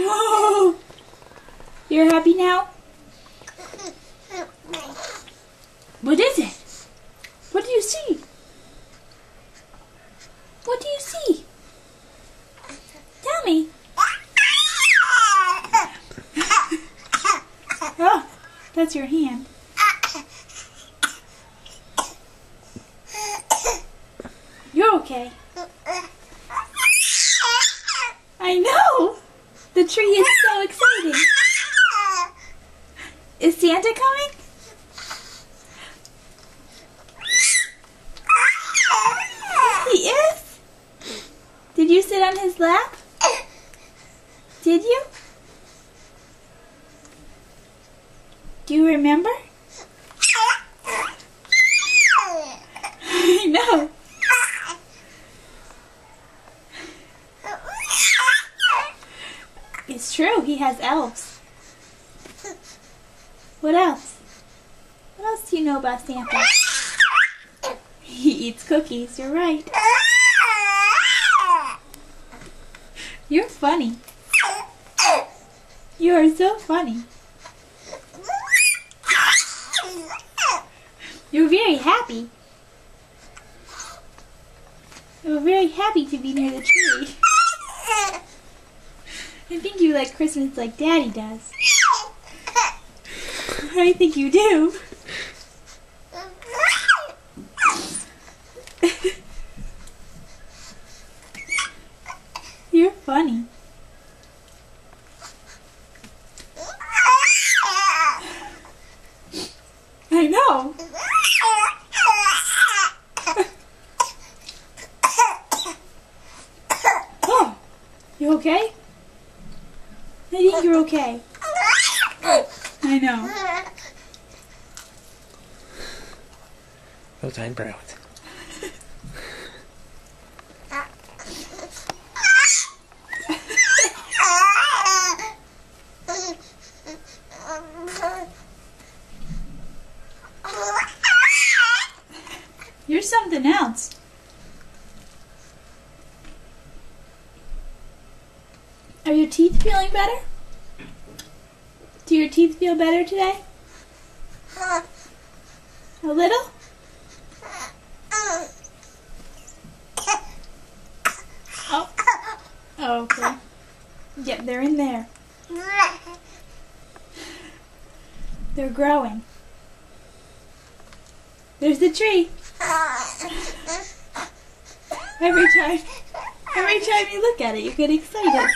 Oh, you're happy now? What is it? What do you see? What do you see? Tell me. Oh, that's your hand. You're okay. I know! The tree is so exciting. Is Santa coming? He is? Did you sit on his lap? Did you? Do you remember? I know. It's true, he has elves. What else? What else do you know about Santa? He eats cookies, you're right. You're funny. You are so funny. You're very happy. You're very happy to be near the tree. I think you like Christmas like Daddy does. I think you do. You're funny. I know. Oh, you okay? I think you're okay. I know. Those eyebrows. You're something else. Are your teeth feeling better? Do your teeth feel better today? A little? Oh. Oh, okay. Yep, they're in there. They're growing. There's the tree. Every time you look at it, you get excited.